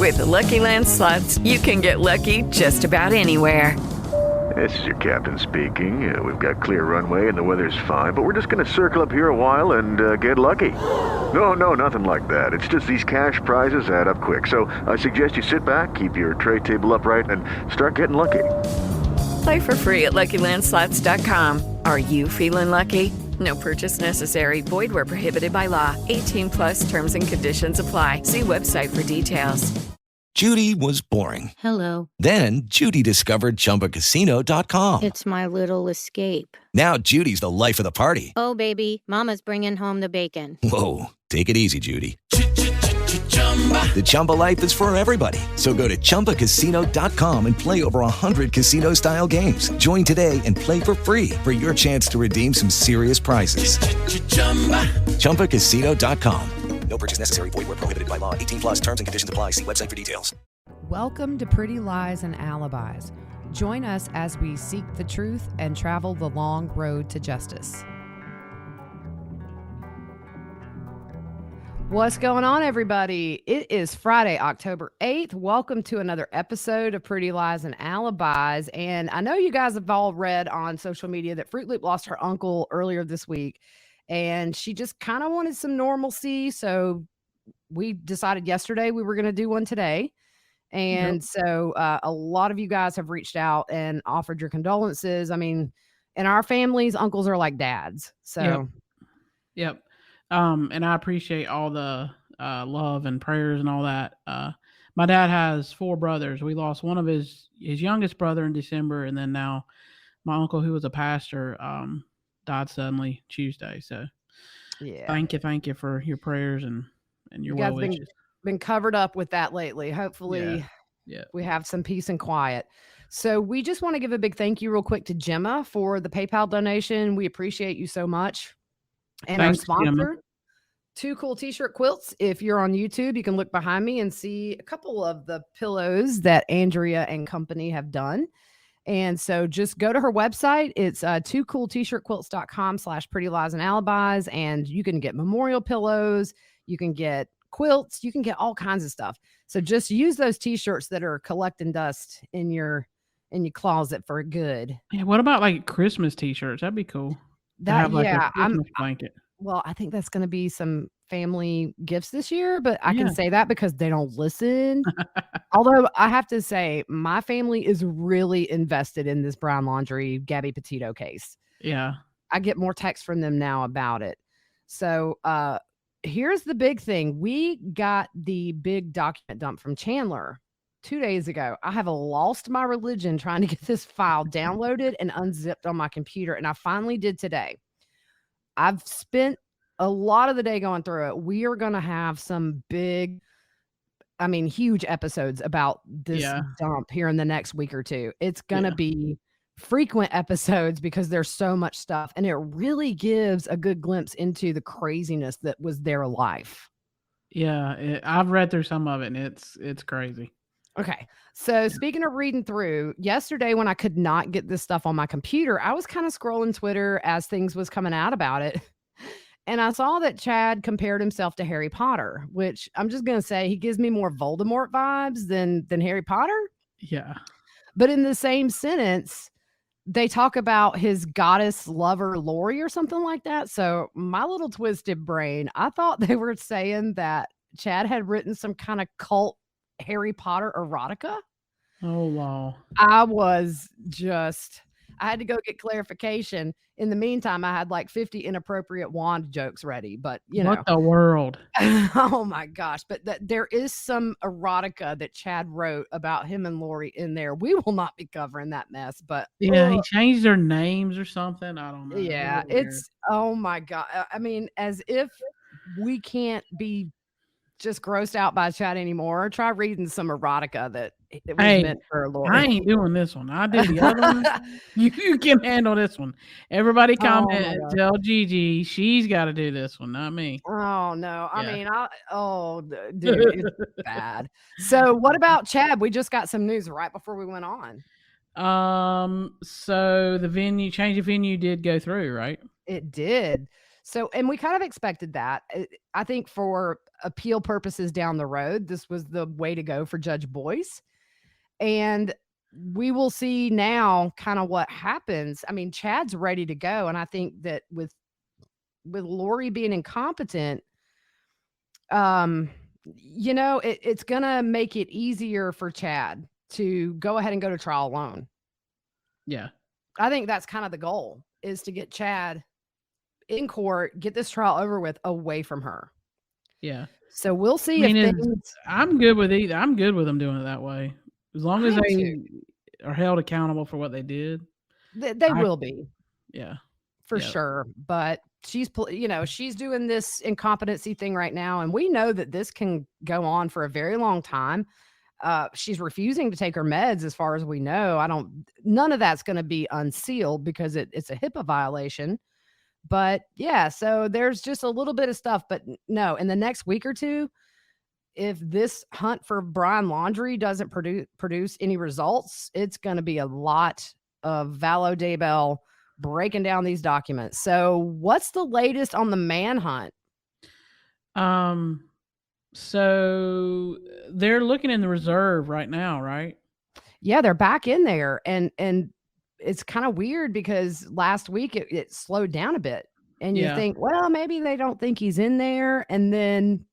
With the Lucky Land Slots, you can get lucky just about anywhere. This is your captain speaking. We've got clear runway and the weather's fine, but we're just going to circle up here a while and get lucky. No, nothing like that. It's just these cash prizes add up quick. So I suggest you sit back, keep your tray table upright, and start getting lucky. Play for free at LuckyLandSlots.com. Are you feeling lucky? No purchase necessary. Void where prohibited by law. 18 plus terms and conditions apply. See website for details. Judy was boring. Hello. Then Judy discovered ChumbaCasino.com. It's my little escape. Now Judy's the life of the party. Oh, baby, mama's bringing home the bacon. Whoa, take it easy, Judy. The Chumba life is for everybody. So go to ChumbaCasino.com and play over 100 casino-style games. Join today and play for free for your chance to redeem some serious prizes. ChumbaCasino.com. No purchase necessary. Void where prohibited by law. 18 plus terms and conditions apply. See website for details. Welcome to Pretty Lies and Alibis. Join us as we seek the truth and travel the long road to justice. What's going on, everybody? It is Friday, October 8th. Welcome to another episode of Pretty Lies and Alibis. And I know you guys have all read on social media that Fruit Loop lost her uncle earlier this week. And she just kind of wanted some normalcy. So we decided yesterday we were going to do one today. And so a lot of you guys have reached out and offered your condolences. I mean, in our families, uncles are like dads. So, Yep. And I appreciate all the love and prayers and all that. My dad has 4 brothers. We lost one of his youngest brother in December. And then now my uncle, who was a pastor, died suddenly Tuesday. So yeah, thank you for your prayers and your well wishes. Been covered up with that lately. Hopefully we have some peace and quiet. So we just want to give a big thank you real quick to Gemma for the PayPal donation. We appreciate you so much. And Thanks, our sponsor, Gemma. Two Cool T-shirt quilts. If you're on YouTube, you can look behind me and see a couple of the pillows that Andrea and company have done. And so just go to her website. It's twocooltshirtquilts.com/pretty lies and alibis. And you can get memorial pillows. You can get quilts. You can get all kinds of stuff. So just use those T-shirts that are collecting dust in your closet for good. Yeah, what about like Christmas T-shirts? That'd be cool. That, a Christmas blanket. Well, I think that's going to be some family gifts this year, but I can say that because they don't listen. Although I have to say, my family is really invested in this Brian Laundrie, Gabby Petito case. Yeah. I get more texts from them now about it. So here's the big thing. We got the big document dump from Chandler 2 days ago. I have lost my religion trying to get this file downloaded and unzipped on my computer, and I finally did today. I've spent a lot of the day going through it. We are going to have some huge episodes about this dump here in the next week or two. It's going to be frequent episodes because there's so much stuff, and it really gives a good glimpse into the craziness that was their life. Yeah, I've read through some of it, and it's crazy. Okay. So speaking of reading through, yesterday when I could not get this stuff on my computer, I was kind of scrolling Twitter as things was coming out about it. And I saw that Chad compared himself to Harry Potter, which I'm just going to say he gives me more Voldemort vibes than Harry Potter. Yeah. But in the same sentence, they talk about his goddess lover, Lori, or something like that. So my little twisted brain, I thought they were saying that Chad had written some kind of cult Harry Potter erotica. Oh, wow. I had to go get clarification. In the meantime, I had like 50 inappropriate wand jokes ready, but what the world? Oh my gosh. But there is some erotica that Chad wrote about him and Lori in there. We will not be covering that mess, but he changed their names or something. I don't know. Yeah, it's, oh my God. I mean, as if we can't be just grossed out by Chad anymore. Try reading some erotica that was meant for Lori. I ain't doing this one. I did the other one. You can handle this one. Everybody comment and tell Gigi she's got to do this one, not me. Oh no. I mean, dude, it's bad. So what about Chad? We just got some news right before we went on. So the change of venue did go through, right? It did. So, and we kind of expected that. I think for appeal purposes down the road, this was the way to go for Judge Boyce. And we will see now kind of what happens. I mean, Chad's ready to go. And I think that with Lori being incompetent, it's going to make it easier for Chad to go ahead and go to trial alone. Yeah. I think that's kind of the goal, is to get Chad in court, get this trial over with, away from her. Yeah. So we'll see I'm good with either. I'm good with them doing it that way. As long as they are held accountable for what they did. They will be. Yeah. For sure. But she's doing this incompetency thing right now. And we know that this can go on for a very long time. She's refusing to take her meds as far as we know. None of that's going to be unsealed because it's a HIPAA violation. But yeah, so there's just a little bit of stuff. But no, in the next week or two, if this hunt for Brian Laundrie doesn't produce any results, it's going to be a lot of Valo Daybell breaking down these documents. So what's the latest on the manhunt? So they're looking in the reserve right now, right? Yeah, they're back in there. And it's kind of weird because last week it slowed down a bit. And you think, well, maybe they don't think he's in there. And then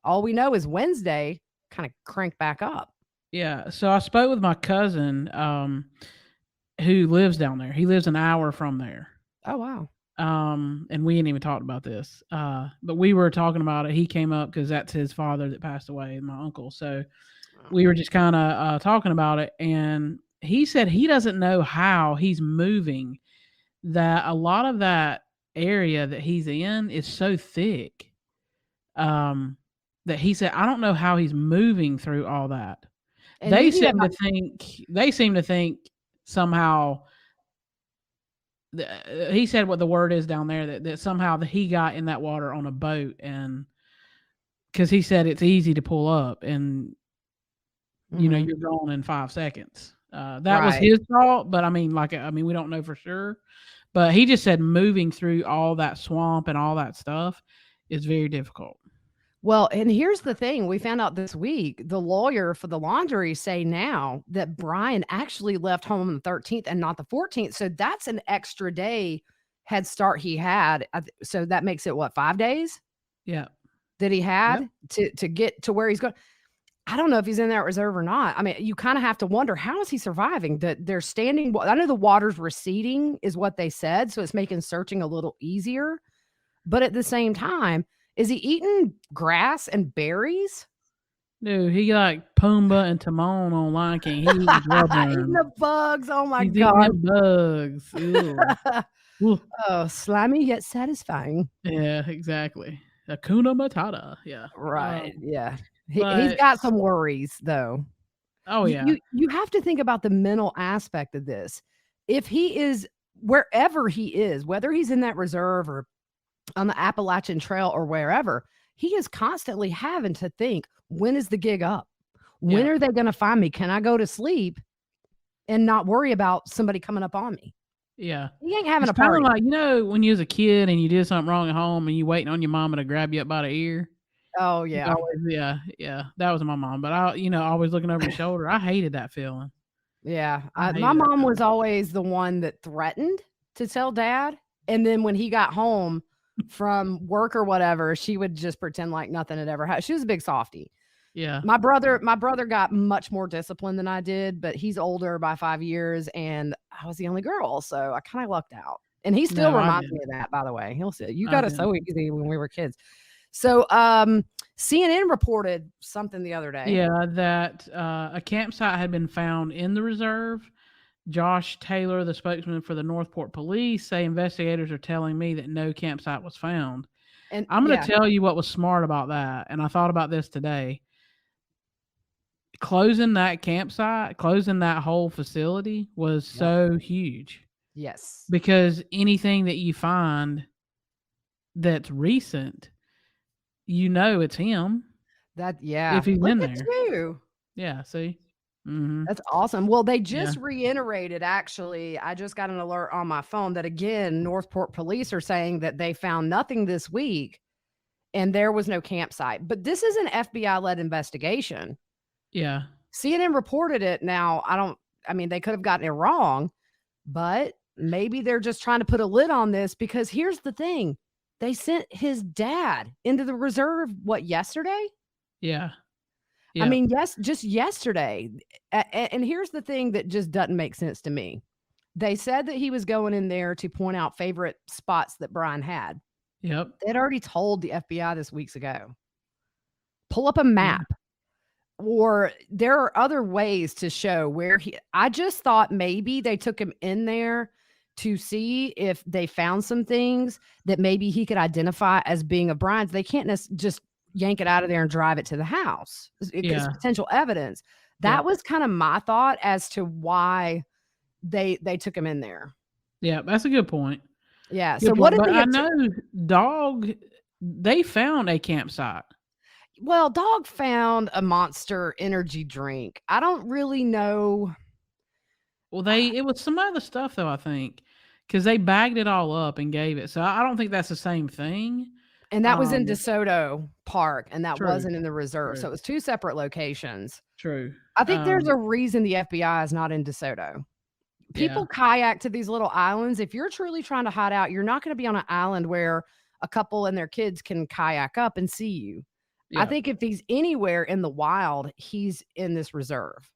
all we know is Wednesday kind of cranked back up. Yeah. So I spoke with my cousin who lives down there. He lives an hour from there. Oh, wow. And we ain't even talked about this. But we were talking about it. He came up because that's his father that passed away, my uncle. So we were just kind of talking about it. And he said he doesn't know how he's moving, that a lot of that area that he's in is so thick. That he said, I don't know how he's moving through all that. And they seem to think somehow, he said what the word is down there, that somehow he got in that water on a boat, and because he said it's easy to pull up and you're gone in 5 seconds. That was his thought, but I mean, we don't know for sure. But he just said moving through all that swamp and all that stuff is very difficult. Well, and here's the thing. We found out this week, the lawyer for the Laundrie say now that Brian actually left home on the 13th and not the 14th. So that's an extra day head start he had. So that makes it, 5 days? Yeah. That he had to get to where he's going. I don't know if he's in that reserve or not. I mean, you kind of have to wonder, how is he surviving? They're standing. I know the water's receding is what they said. So it's making searching a little easier. But at the same time, is he eating grass and berries? Dude, he like Pumbaa and Timon on Lion King. He eating the bugs. Oh my God. Eating bugs. Oh, slimy yet satisfying. Yeah, exactly. Hakuna Matata. Yeah. Right. Yeah. He's got some worries though. Oh yeah. You have to think about the mental aspect of this. If he is wherever he is, whether he's in that reserve or on the Appalachian Trail or wherever, he is constantly having to think, when is the gig up? When are they going to find me? Can I go to sleep and not worry about somebody coming up on me? Yeah. He ain't having it's a party. Kind of like, when you was a kid and you did something wrong at home and you waiting on your mama to grab you up by the ear. Oh yeah. Yeah. That was my mom. But always looking over your shoulder. I hated that feeling. Yeah. My mom was always the one that threatened to tell Dad. And then when he got home from work or whatever, she would just pretend like nothing had ever happened. She was a big softie. Yeah. My brother got much more discipline than I did, but he's older by 5 years and I was the only girl. So I kind of lucked out. And he still reminds me of that, by the way. He'll say, you got it so easy when we were kids. So CNN reported something the other day. Yeah, that a campsite had been found in the reserve. Josh Taylor, the spokesman for the Northport Police, say investigators are telling me that no campsite was found. And I'm going to tell you what was smart about that. And I thought about this today. Closing that campsite, closing that whole facility was so huge. Yes. Because anything that you find that's recent, it's him. That, yeah. If he's in there. Too. Yeah, see? That's awesome. Well, they just reiterated, actually, I just got an alert on my phone that, again, Northport police are saying that they found nothing this week and there was no campsite. But this is an FBI-led investigation. Yeah. CNN reported it. Now, they could have gotten it wrong, but maybe they're just trying to put a lid on this, because here's the thing. They sent his dad into the reserve, yesterday? Yeah. Yes, just yesterday. And here's the thing that just doesn't make sense to me. They said that he was going in there to point out favorite spots that Brian had. Yep. They'd already told the FBI this weeks ago. Pull up a map. Or there are other ways to show where I just thought maybe they took him in there to see if they found some things that maybe he could identify as being of Brian's. They can't just yank it out of there and drive it to the house. It's potential evidence. That was kind of my thought as to why they took him in there. Yeah, that's a good point. Yeah. Good so point. what did I know they found a campsite. Well, Dog found a Monster energy drink. I don't really know. Well, it was some other stuff though, I think, because they bagged it all up and gave it. So I don't think that's the same thing. And that was in DeSoto Park, and that True. wasn't in the reserve. True. So it was two separate locations. True. I think there's a reason the FBI is not in DeSoto. People kayak to these little islands. If you're truly trying to hide out, you're not going to be on an island where a couple and their kids can kayak up and see you. Yeah. I think if he's anywhere in the wild, he's in this reserve.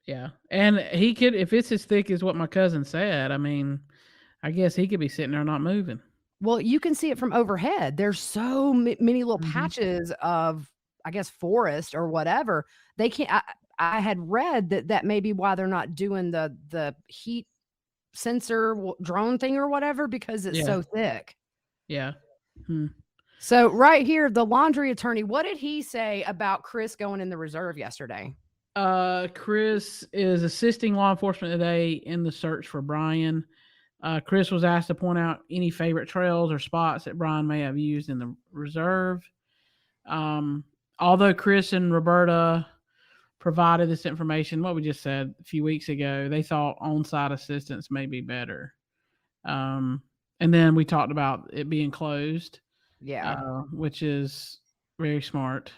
Yeah. And he could, if it's as thick as what my cousin said, I guess he could be sitting there not moving. Well, you can see it from overhead. There's so many little patches of, I guess, forest or whatever. They can't. I had read that may be why they're not doing the heat sensor drone thing or whatever, because it's so thick. Yeah. So right here, the Laundrie attorney, what did he say about Chris going in the reserve yesterday? Chris is assisting law enforcement today in the search for Brian. Chris was asked to point out any favorite trails or spots that Brian may have used in the reserve. Although Chris and Roberta provided this information, what we just said a few weeks ago, they thought on-site assistance may be better. And then we talked about it being closed. Yeah. Which is very smart.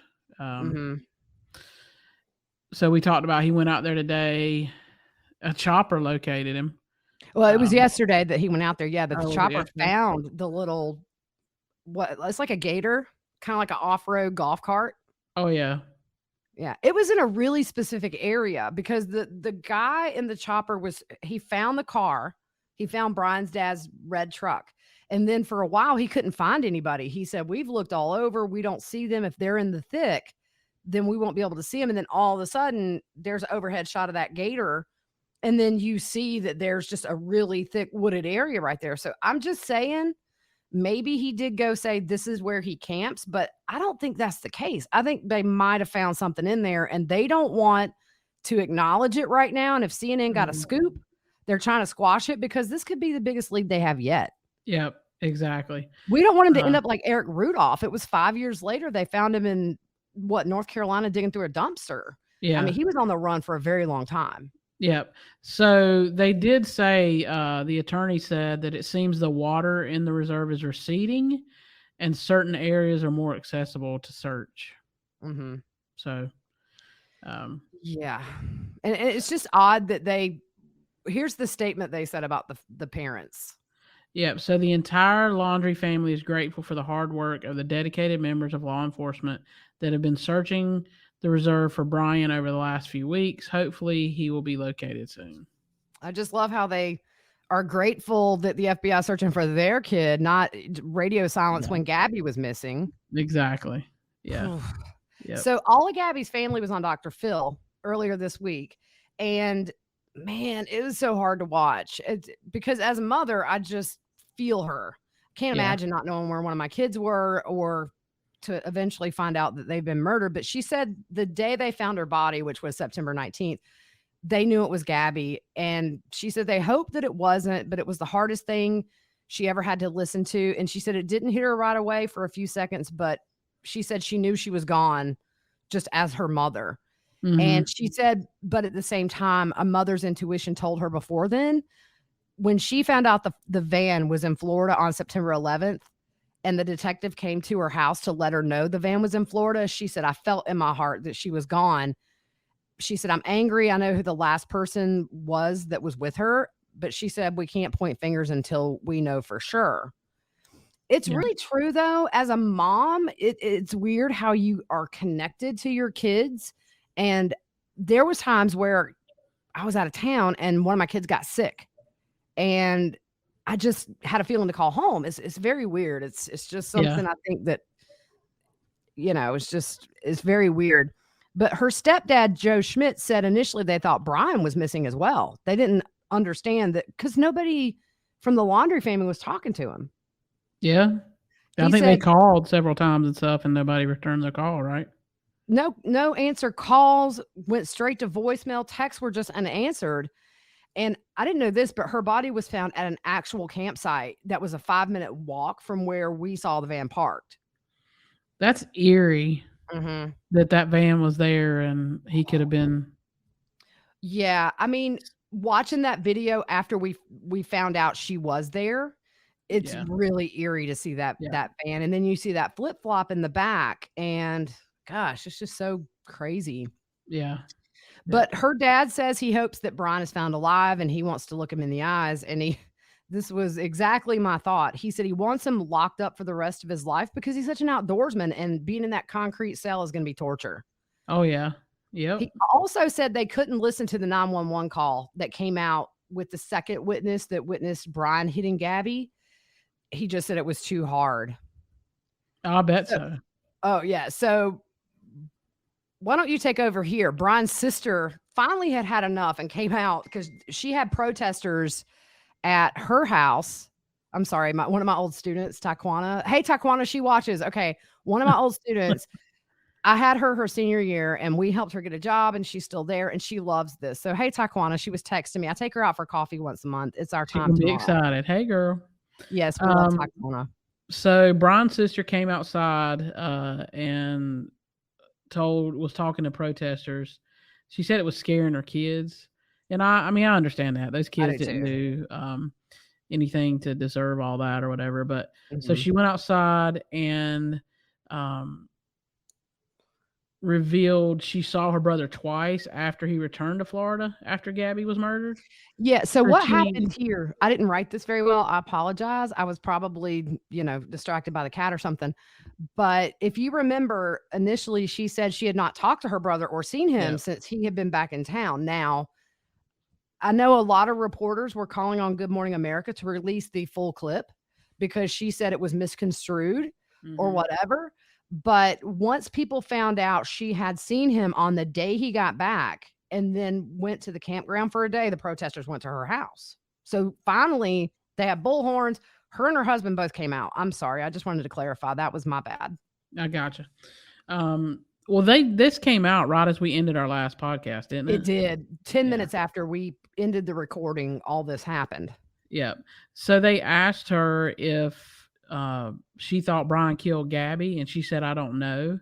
So we talked about he went out there today. A chopper located him. Well, it was yesterday that he went out there. Yeah, that the chopper found the little, it's like a gator, kind of like an off-road golf cart. Oh, yeah. Yeah, it was in a really specific area because the guy in the chopper he found the car. He found Brian's dad's red truck. And then for a while, he couldn't find anybody. He said, we've looked all over. We don't see them. If they're in the thick, then we won't be able to see them. And then all of a sudden, there's an overhead shot of that gator. And then you see that there's just a really thick wooded area right there. So I'm just saying, maybe he did go say this is where he camps, but I don't think that's the case. I think they might have found something in there and they don't want to acknowledge it right now. And if CNN got a scoop, they're trying to squash it because this could be the biggest lead they have yet. Yep, exactly. We don't want him to end up like Eric Rudolph. It was 5 years later. They found him in North Carolina digging through a dumpster. Yeah. He was on the run for a very long time. Yep. So they did say, the attorney said that it seems the water in the reserve is receding and certain areas are more accessible to search. Mm-hmm. So, yeah. And it's just odd that here's the statement they said about the parents. Yep. So the entire Laundrie family is grateful for the hard work of the dedicated members of law enforcement that have been searching the reserve for Brian over the last few weeks. Hopefully he will be located soon. I just love how they are grateful that the FBI is searching for their kid, not radio silence when Gabby was missing. Exactly. Yeah. Yep. So all of Gabby's family was on Dr. Phil earlier this week. And man, it was so hard to watch. Because as a mother, I just feel her. Can't imagine not knowing where one of my kids were or to eventually find out that they've been murdered. But she said the day they found her body, which was September 19th, they knew it was Gabby. And she said they hoped that it wasn't, but it was the hardest thing she ever had to listen to. And she said it didn't hit her right away for a few seconds, but she said she knew she was gone just as her mother. And she said, but at the same time, a mother's intuition told her before then, when she found out the van was in Florida on September 11th, and the detective came to her house to let her know the van was in Florida, she said, I felt in my heart that she was gone. She said, I'm angry. I know who the last person was that was with her, but she said, we can't point fingers until we know for sure. It's really true, though. As a mom, it's weird how you are connected to your kids. And there was times where I was out of town and one of my kids got sick. And I just had a feeling to call home. It's very weird. It's just something I think that, it's very weird. But her stepdad, Joe Schmidt, said initially they thought Brian was missing as well. They didn't understand that because nobody from the Laundrie family was talking to him. Yeah. I think they called several times and stuff and nobody returned their call, right? No answer. Calls went straight to voicemail. Texts were just unanswered. And I didn't know this, but her body was found at an actual campsite that was a 5-minute walk from where we saw the van parked. That's eerie that van was there and he could have been. Yeah. I mean, watching that video after we found out she was there, it's really eerie to see that van. And then you see that flip-flop in the back and gosh, it's just so crazy. Yeah. But her dad says he hopes that Brian is found alive and he wants to look him in the eyes. And this was exactly my thought. He said he wants him locked up for the rest of his life because he's such an outdoorsman and being in that concrete cell is going to be torture. Oh, yeah. Yep. He also said they couldn't listen to the 911 call that came out with the second witness that witnessed Brian hitting Gabby. He just said it was too hard. I'll bet so. Oh, yeah. So why don't you take over here? Brian's sister finally had enough and came out because she had protesters at her house. I'm sorry, one of my old students, Taquana. Hey, Taquana, she watches. Okay, one of my old students. I had her senior year, and we helped her get a job, and she's still there, and she loves this. So, hey, Taquana, she was texting me. I take her out for coffee once a month. It's our time. She'll be excited. Hey, girl. Yes, we love Taquana. So Brian's sister came outside and was talking to protesters. She said it was scaring her kids. And I mean, I understand that. Those kids didn't do anything to deserve all that or whatever. But so she went outside and revealed she saw her brother twice after he returned to Florida after Gabby was murdered. Yeah. So what happened here? I didn't write this very well. I apologize. I was probably, distracted by the cat or something. But if you remember, initially she said she had not talked to her brother or seen him since he had been back in town. Now, I know a lot of reporters were calling on Good Morning America to release the full clip because she said it was misconstrued or whatever. But once people found out she had seen him on the day he got back and then went to the campground for a day, the protesters went to her house. So finally, they had bullhorns. Her and her husband both came out. I'm sorry. I just wanted to clarify. That was my bad. I gotcha. Well, this came out right as we ended our last podcast, didn't it? It did. 10 minutes after we ended the recording, all this happened. Yeah. So they asked her if she thought Brian killed Gabby, and she said, I don't know.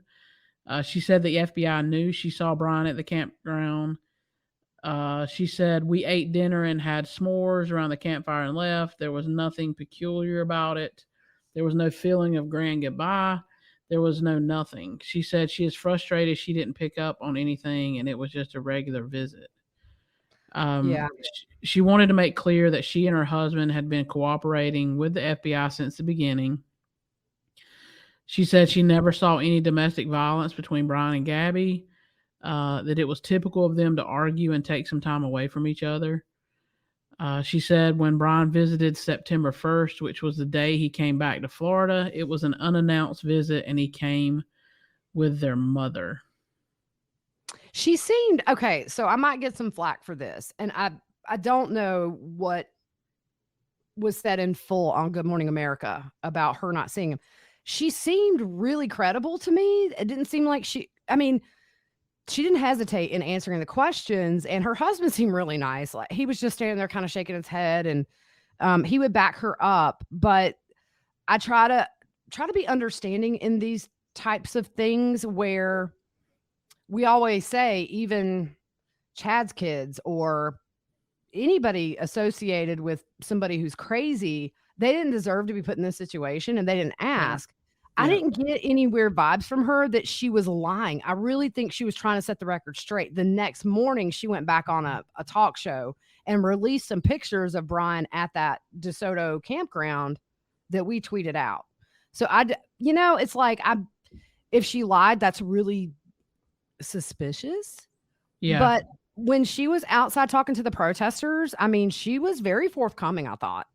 She said the FBI knew she saw Brian at the campground. She said, we ate dinner and had s'mores around the campfire and left. There was nothing peculiar about it. There was no feeling of grand goodbye. There was no nothing. She said she is frustrated she didn't pick up on anything, and it was just a regular visit. She wanted to make clear that she and her husband had been cooperating with the FBI since the beginning. She said she never saw any domestic violence between Brian and Gabby, that it was typical of them to argue and take some time away from each other. She said when Brian visited September 1st, which was the day he came back to Florida, it was an unannounced visit and he came with their mother. She seemed okay. So I might get some flack for this. And I don't know what was said in full on Good Morning America about her not seeing him. She seemed really credible to me. It didn't seem like she didn't hesitate in answering the questions, and her husband seemed really nice. Like he was just standing there kind of shaking his head, and he would back her up. But I try to be understanding in these types of things where we always say, even Chad's kids or anybody associated with somebody who's crazy, they didn't deserve to be put in this situation, and they didn't ask. I didn't get any weird vibes from her that she was lying. I really think she was trying to set the record straight. The next morning, she went back on a talk show and released some pictures of Brian at that DeSoto campground that we tweeted out. So it's like, if she lied, that's really suspicious. Yeah. But when she was outside talking to the protesters, I mean, she was very forthcoming, I thought.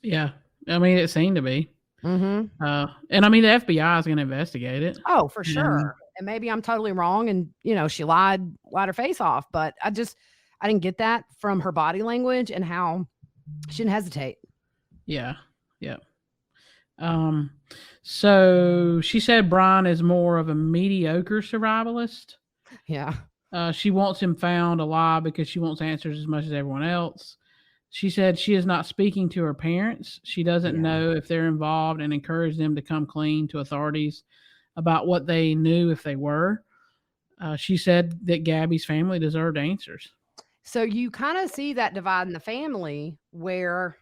Yeah. I mean, it seemed to be. Mm-hmm. And I mean, the FBI is going to investigate it. Oh, for sure. And maybe I'm totally wrong, and she lied her face off, but I didn't get that from her body language and how she didn't hesitate. Yeah. So she said Brian is more of a mediocre survivalist. Yeah. She wants him found alive because she wants answers as much as everyone else. She said she is not speaking to her parents. She doesn't know if they're involved, and encouraged them to come clean to authorities about what they knew if they were. She said that Gabby's family deserved answers. So you kind of see that divide in the family where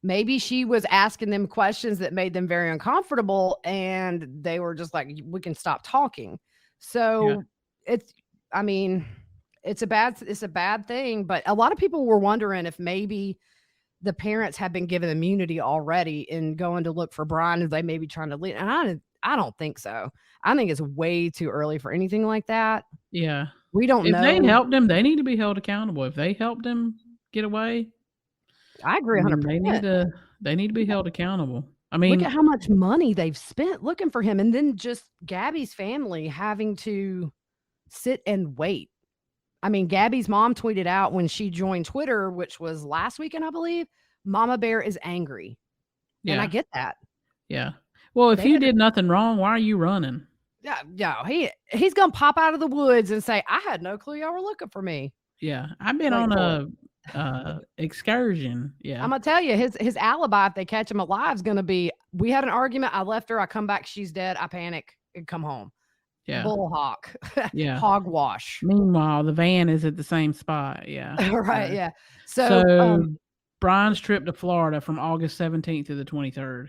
maybe she was asking them questions that made them very uncomfortable, and they were just like, we can stop talking. So it's a bad thing, but a lot of people were wondering if maybe the parents had been given immunity already in going to look for Brian, and they may be trying to lead. And I don't think so. I think it's way too early for anything like that. Yeah. We don't know. If they helped him, they need to be held accountable. If they helped him get away, I agree 100%. They need to be held accountable. I mean, look at how much money they've spent looking for him, and then just Gabby's family having to sit and wait. I mean, Gabby's mom tweeted out when she joined Twitter, which was last weekend, I believe, Mama Bear is angry. Yeah. And I get that. Yeah. Well, if you did nothing wrong, why are you running? Yeah. He's going to pop out of the woods and say, I had no clue y'all were looking for me. Yeah. I've been on a excursion. Yeah. I'm going to tell you, his alibi, if they catch him alive, is going to be, we had an argument. I left her. I come back. She's dead. I panic and come home. Yeah. Bullhawk. Yeah. Hogwash. Meanwhile, the van is at the same spot. Yeah. Right. Yeah. So Brian's trip to Florida from August 17th to the 23rd.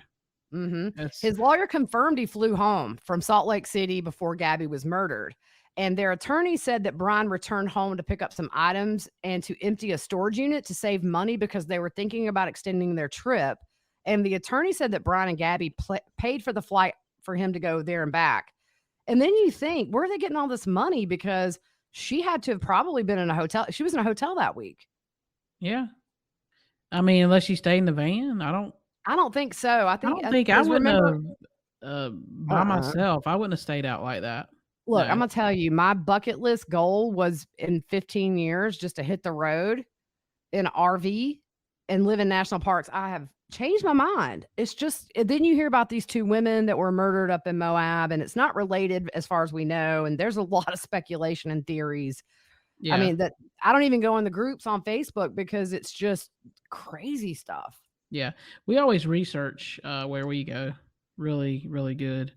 Mm-hmm. His lawyer confirmed he flew home from Salt Lake City before Gabby was murdered. And their attorney said that Brian returned home to pick up some items and to empty a storage unit to save money because they were thinking about extending their trip. And the attorney said that Brian and Gabby paid for the flight for him to go there and back. And then you think, where are they getting all this money? Because she had to have probably been in a hotel. She was in a hotel that week. Yeah. I mean, unless she stayed in the van, I don't think so. I wouldn't have by myself. I wouldn't have stayed out like that. Look, I'm going to tell you, my bucket list goal was in 15 years just to hit the road in an RV and live in national parks. I have changed my mind. It's just, then you hear about these two women that were murdered up in Moab, and it's not related as far as we know. And there's a lot of speculation and theories. Yeah. I mean, that I don't even go in the groups on Facebook because it's just crazy stuff. Yeah. We always research where we go. Really, really good.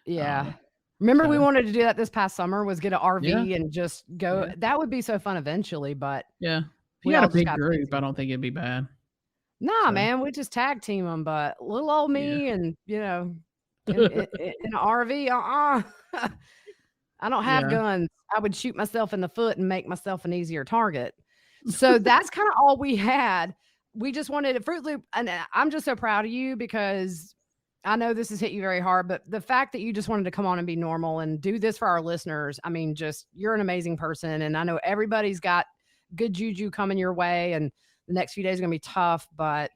Yeah. Remember, we wanted to do that this past summer, was get an RV and just go. Yeah. That would be so fun eventually, but yeah. If you had a big group, I don't think it'd be bad. Nah, man, we just tag team them, but little old me and, in an RV, I don't have guns. I would shoot myself in the foot and make myself an easier target. So that's kind of all we had. We just wanted a Fruit Loop, and I'm just so proud of you because I know this has hit you very hard, but the fact that you just wanted to come on and be normal and do this for our listeners, I mean, just, you're an amazing person. And I know everybody's got good juju coming your way, and the next few days are going to be tough, but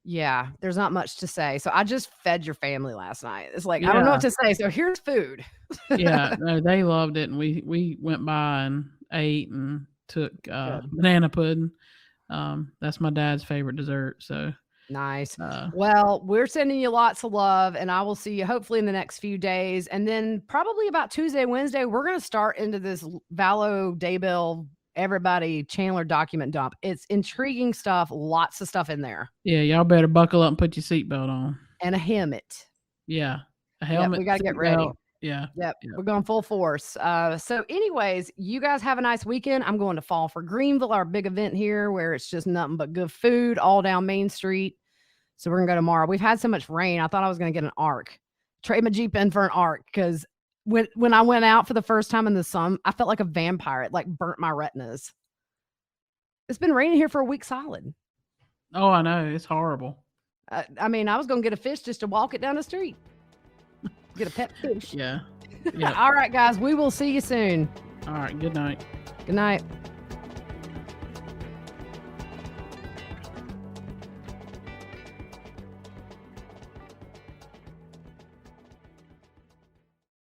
yeah, there's not much to say. So I just fed your family last night. It's like, I don't know what to say. So here's food. Yeah, no, they loved it. And we went by and ate and took banana pudding. That's my dad's favorite dessert. So nice. Well, we're sending you lots of love, and I will see you hopefully in the next few days. And then probably about Tuesday, Wednesday, we're going to start into this Vallow, Daybell, everybody Chandler document dump. It's intriguing stuff. Lots of stuff in there. Yeah. Y'all better buckle up and put your seatbelt on. And a helmet. Yeah. A helmet. We got to get ready. Yeah. Yep. Yep. We're going full force. So anyways, you guys have a nice weekend. I'm going to fall for Greenville, our big event here where it's just nothing but good food all down Main Street. So we're going to go tomorrow. We've had so much rain. I thought I was going to get an arc. Trade my Jeep in for an arc because when I went out for the first time in the sun, I felt like a vampire. It like burnt my retinas. It's been raining here for a week solid. Oh, I know. It's horrible. I mean, I was going to get a fish just to walk it down the street. Get a pet fish. Yeah. All right, guys. We will see you soon. All right. Good night. Good night.